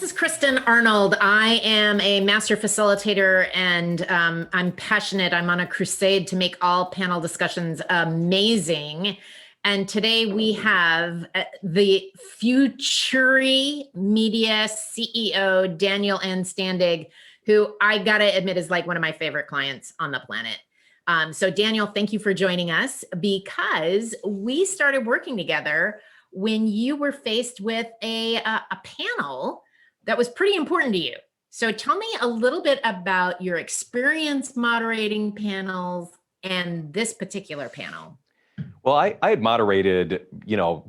This is Kristin Arnold. I am a master facilitator and I'm passionate. I'm on a crusade to make all panel discussions amazing. And today we have the Futuri Media CEO, Daniel Anstandig, who I gotta admit is like one of my favorite clients on the planet. So Daniel, thank you for joining us because we started working together when you were faced with a panel that was pretty important to you. So tell me a little bit about your experience moderating panels and this particular panel. Well, I had moderated,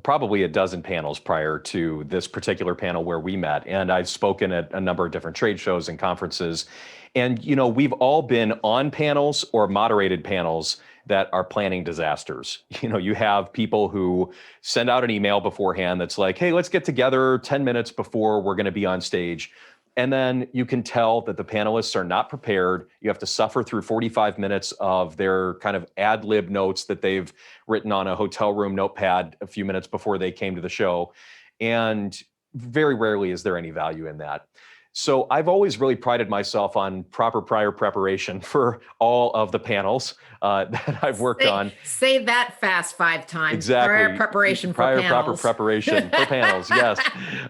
probably a dozen panels prior to this particular panel where we met. And I've spoken at a number of different trade shows and conferences. And, we've all been on panels or moderated panels that are planning disasters. You have people who send out an email beforehand that's like, hey, let's get together 10 minutes before we're going to be on stage. And then you can tell that the panelists are not prepared. You have to suffer through 45 minutes of their kind of ad lib notes that they've written on a hotel room notepad a few minutes before they came to the show. And very rarely is there any value in that. So I've always really prided myself on proper prior preparation for all of the panels that I've worked on. Say that fast 5 times. Exactly. Prior preparation for panels. Proper preparation for panels, yes.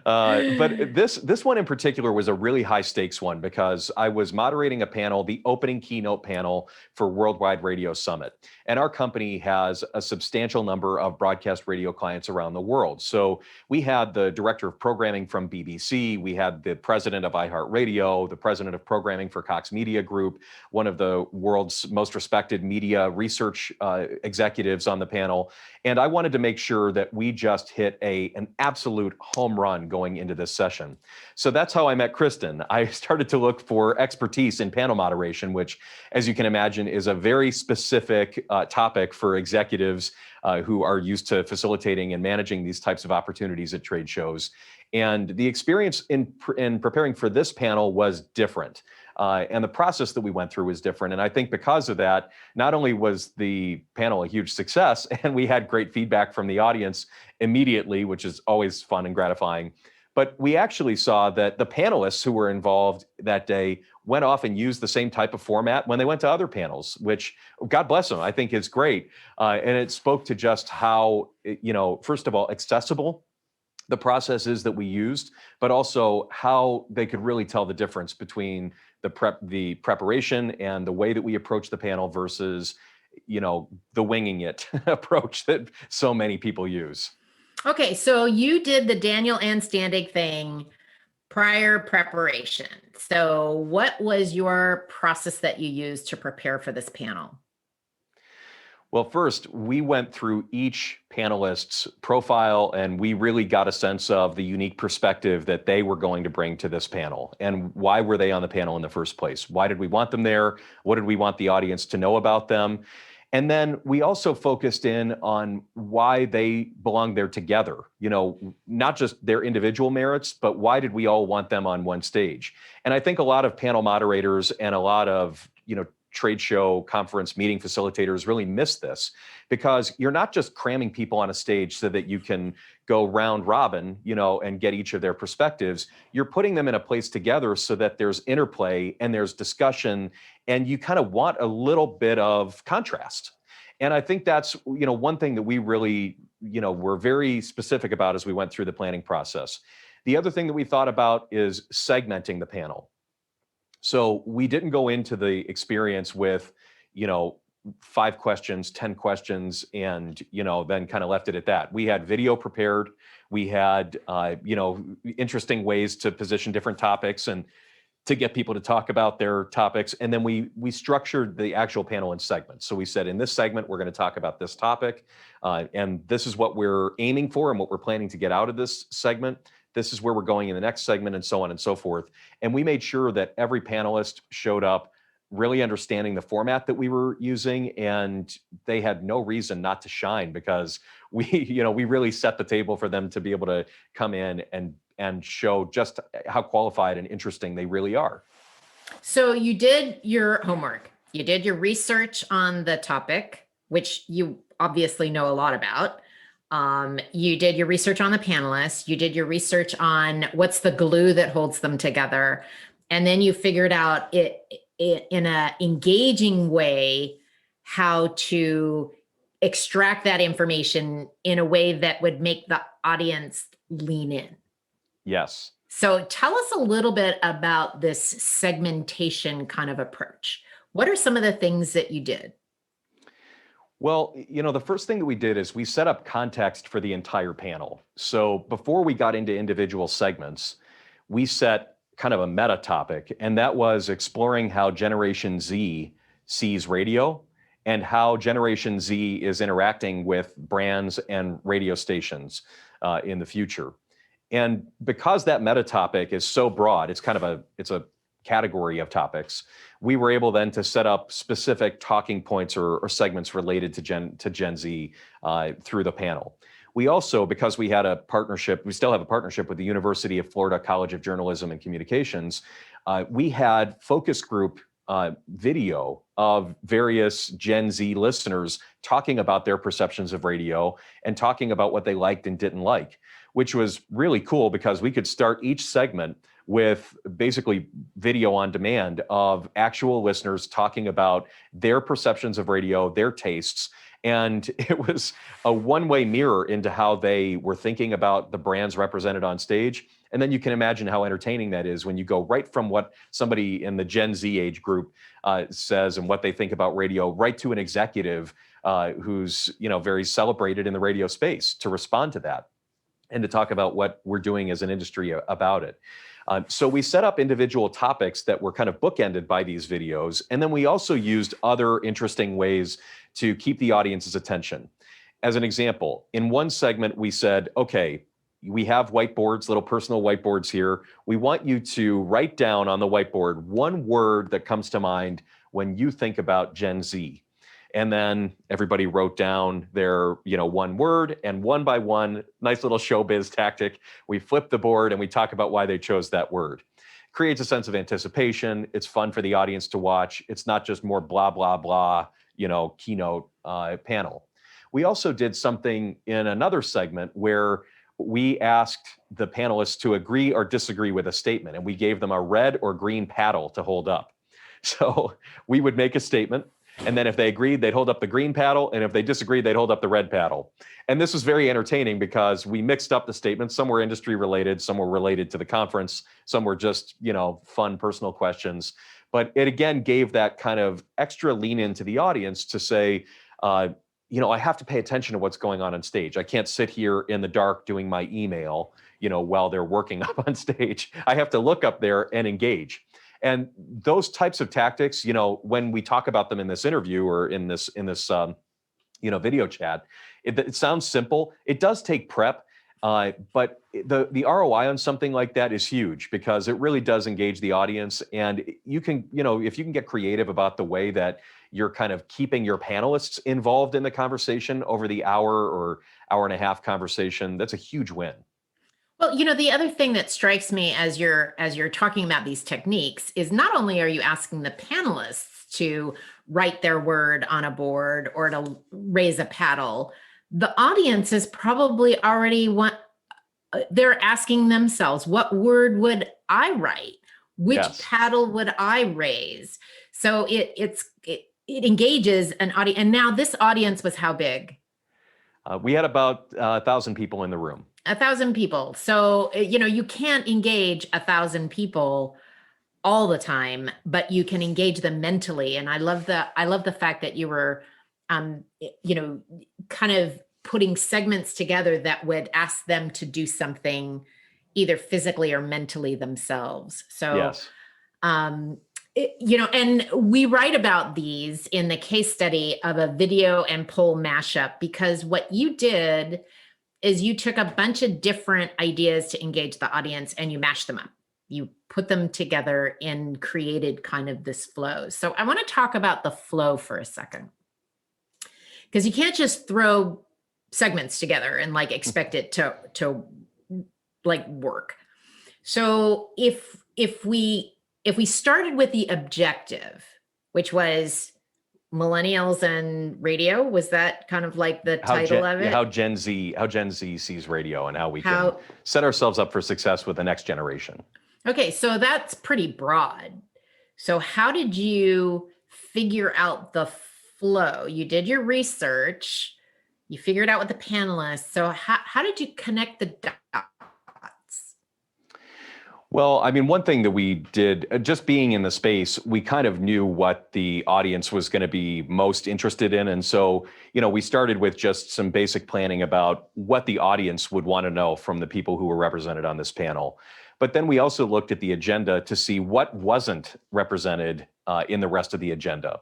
But this one in particular was a really high stakes one because I was moderating a panel, the opening keynote panel for Worldwide Radio Summit. And our company has a substantial number of broadcast radio clients around the world. So we had the director of programming from BBC, we had the president of iHeartRadio, the president of programming for Cox Media Group, one of the world's most respected media research executives on the panel. And I wanted to make sure that we just hit an absolute home run going into this session. So that's how I met Kristin. I started to look for expertise in panel moderation, which, as you can imagine, is a very specific topic for executives who are used to facilitating and managing these types of opportunities at trade shows. And the experience in preparing for this panel was different. And the process that we went through was different. And I think because of that, not only was the panel a huge success, and we had great feedback from the audience immediately, which is always fun and gratifying, but we actually saw that the panelists who were involved that day went off and used the same type of format when they went to other panels, which, God bless them, I think is great. And it spoke to just how, first of all, accessible the processes that we used, but also how they could really tell the difference between the preparation and the way that we approach the panel versus, the winging it approach that so many people use. Okay, so you did the Daniel Anstandig thing, prior preparation. So what was your process that you used to prepare for this panel? Well, first, we went through each panelist's profile and we really got a sense of the unique perspective that they were going to bring to this panel. And why were they on the panel in the first place? Why did we want them there? What did we want the audience to know about them? And then we also focused in on why they belong there together, not just their individual merits, but why did we all want them on one stage? And I think a lot of panel moderators and a lot of, trade show, conference, meeting facilitators really miss this because you're not just cramming people on a stage so that you can go round robin, and get each of their perspectives. You're putting them in a place together so that there's interplay and there's discussion and you kind of want a little bit of contrast. And I think that's, one thing that we really, were very specific about as we went through the planning process. The other thing that we thought about is segmenting the panel. So we didn't go into the experience with, 5 questions, 10 questions, and, then kind of left it at that. We had video prepared. We had, interesting ways to position different topics and to get people to talk about their topics. And then we structured the actual panel in segments. So we said, in this segment, we're going to talk about this topic. And this is what we're aiming for and what we're planning to get out of this segment. This is where we're going in the next segment, and so on and so forth. And we made sure that every panelist showed up really understanding the format that we were using, and they had no reason not to shine because we really set the table for them to be able to come in and show just how qualified and interesting they really are. So you did your homework. You did your research on the topic, which you obviously know a lot about. You did your research on the panelists, you did your research on what's the glue that holds them together, and then you figured out it in a engaging way how to extract that information in a way that would make the audience lean in. Yes. So tell us a little bit about this segmentation kind of approach. What are some of the things that you did? Well, the first thing that we did is we set up context for the entire panel. So before we got into individual segments, we set kind of a meta topic, and that was exploring how Generation Z sees radio and how Generation Z is interacting with brands and radio stations in the future. And because that meta topic is so broad, it's a category of topics, we were able then to set up specific talking points or segments related to Gen Z through the panel. We also, because we had a partnership, we still have a partnership with the University of Florida College of Journalism and Communications, we had focus group video of various Gen Z listeners talking about their perceptions of radio and talking about what they liked and didn't like, which was really cool because we could start each segment with basically video on demand of actual listeners talking about their perceptions of radio, their tastes. And it was a one-way mirror into how they were thinking about the brands represented on stage. And then you can imagine how entertaining that is when you go right from what somebody in the Gen Z age group says and what they think about radio, right to an executive who's very celebrated in the radio space to respond to that and to talk about what we're doing as an industry about it. So we set up individual topics that were kind of bookended by these videos. And then we also used other interesting ways to keep the audience's attention. As an example, in one segment, we said, okay, we have whiteboards, little personal whiteboards here. We want you to write down on the whiteboard one word that comes to mind when you think about Gen Z. And then everybody wrote down their, one word, and one by one, nice little showbiz tactic, we flip the board and we talk about why they chose that word. Creates a sense of anticipation. It's fun for the audience to watch. It's not just more blah, blah, blah, keynote panel. We also did something in another segment where we asked the panelists to agree or disagree with a statement, and we gave them a red or green paddle to hold up. So we would make a statement, and then if they agreed, they'd hold up the green paddle. And if they disagreed, they'd hold up the red paddle. And this was very entertaining because we mixed up the statements. Some were industry related, some were related to the conference, some were just, fun personal questions. But it again gave that kind of extra lean into the audience to say, I have to pay attention to what's going on stage. I can't sit here in the dark doing my email, while they're working up on stage. I have to look up there and engage. And those types of tactics, when we talk about them in this interview or in this video chat, it sounds simple. It does take prep, but the ROI on something like that is huge because it really does engage the audience. And you can, if you can get creative about the way that you're kind of keeping your panelists involved in the conversation over the hour or hour and a half conversation, that's a huge win. Well, the other thing that strikes me as you're talking about these techniques is not only are you asking the panelists to write their word on a board or to raise a paddle, the audience is probably already they're asking themselves, what word would I write? Which paddle would I raise? So it engages an audience. And now this audience was how big? We had about 1,000 people in the room. 1,000 people. So, you can't engage 1,000 people all the time, but you can engage them mentally. And I love the fact that you were, kind of putting segments together that would ask them to do something either physically or mentally themselves. So, yes. And we write about these in the case study of a video and poll mashup, because what you did is you took a bunch of different ideas to engage the audience and you mashed them up. You put them together and created kind of this flow. So I want to talk about the flow for a second, because you can't just throw segments together and expect it to work. So if we started with the objective, which was millennials and radio. Was that kind of like the title of it? How Gen Z sees radio and how we can How, set ourselves up for success with the next generation. okay, so that's pretty broad. So how did you figure out the flow? You did your research, you figured out with the panelists. So how did you connect the dots? Well, I mean, one thing that we did, just being in the space, we kind of knew what the audience was going to be most interested in. And so, we started with just some basic planning about what the audience would want to know from the people who were represented on this panel. But then we also looked at the agenda to see what wasn't represented in the rest of the agenda.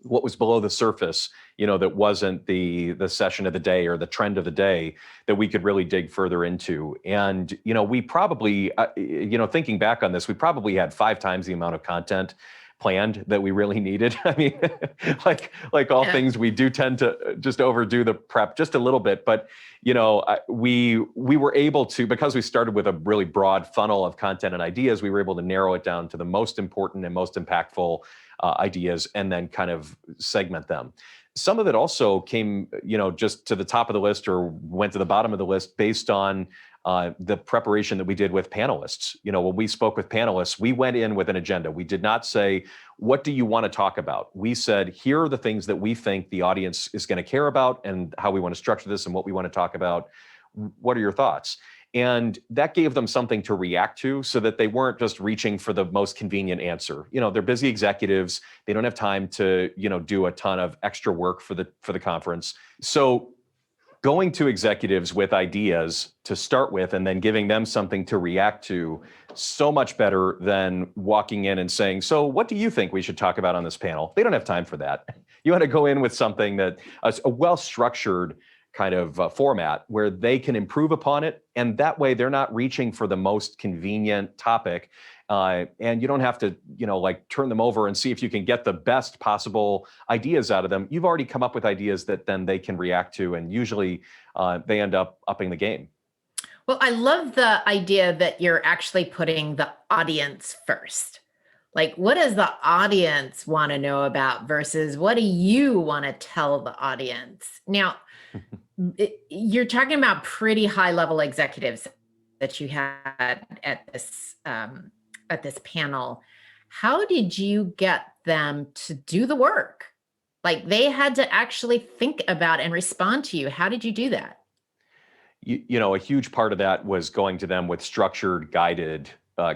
What was below the surface, that wasn't the session of the day or the trend of the day that we could really dig further into. And, we probably, thinking back on this, we probably had 5 times the amount of content planned that we really needed. I mean, like all things, we do tend to just overdo the prep just a little bit. But, we were able to, because we started with a really broad funnel of content and ideas, we were able to narrow it down to the most important and most impactful ideas, and then kind of segment them. Some of it also came, just to the top of the list or went to the bottom of the list based on the preparation that we did with panelists. When we spoke with panelists, we went in with an agenda. We did not say, what do you want to talk about? We said, here are the things that we think the audience is going to care about and how we want to structure this and what we want to talk about. What are your thoughts? And that gave them something to react to so that they weren't just reaching for the most convenient answer. They're busy executives. They don't have time to, do a ton of extra work for the conference. So going to executives with ideas to start with and then giving them something to react to, so much better than walking in and saying, so what do you think we should talk about on this panel? They don't have time for that. You want to go in with something that a well-structured kind of format where they can improve upon it. And that way they're not reaching for the most convenient topic. And you don't have to, turn them over and see if you can get the best possible ideas out of them. You've already come up with ideas that then they can react to. And usually they end up upping the game. Well, I love the idea that you're actually putting the audience first. Like, what does the audience want to know about versus what do you want to tell the audience? Now, you're talking about pretty high level executives that you had at this panel. How did you get them to do the work? Like, they had to actually think about and respond to you. How did you do that? A huge part of that was going to them with structured, guided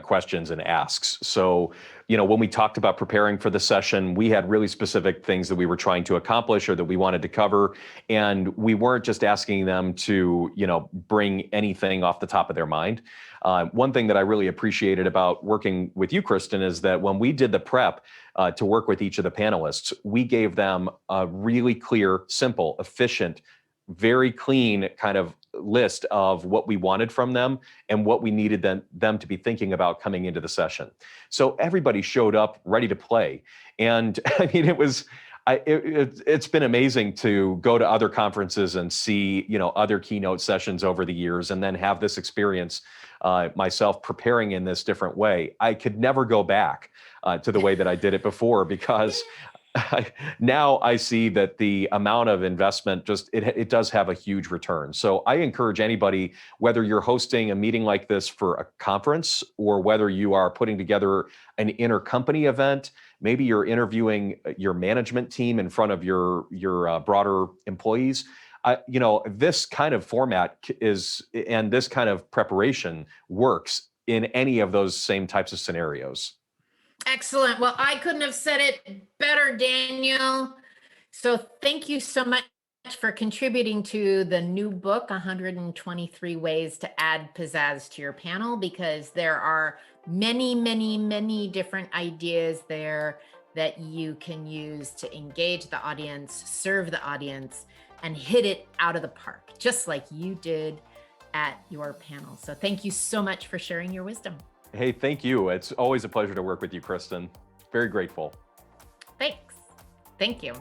questions and asks. So, when we talked about preparing for the session, we had really specific things that we were trying to accomplish or that we wanted to cover. And we weren't just asking them to, bring anything off the top of their mind. One thing that I really appreciated about working with you, Kristin, is that when we did the prep to work with each of the panelists, we gave them a really clear, simple, efficient, very clean kind of list of what we wanted from them and what we needed them to be thinking about coming into the session. So everybody showed up ready to play. And I mean, it's been amazing to go to other conferences and see, other keynote sessions over the years and then have this experience myself preparing in this different way. I could never go back to the way that I did it before because now I see that the amount of investment it does have a huge return. So I encourage anybody, whether you're hosting a meeting like this for a conference or whether you are putting together an intercompany event, maybe you're interviewing your management team in front of your broader employees. This kind of format and this kind of preparation works in any of those same types of scenarios. Excellent. Well, I couldn't have said it better, Daniel. So thank you so much for contributing to the new book, 123 Ways to Add Pizzazz to Your Panel, because there are many, many, many different ideas there that you can use to engage the audience, serve the audience, and hit it out of the park, just like you did at your panel. So thank you so much for sharing your wisdom. Hey, thank you. It's always a pleasure to work with you, Kristin. Very grateful. Thanks. Thank you.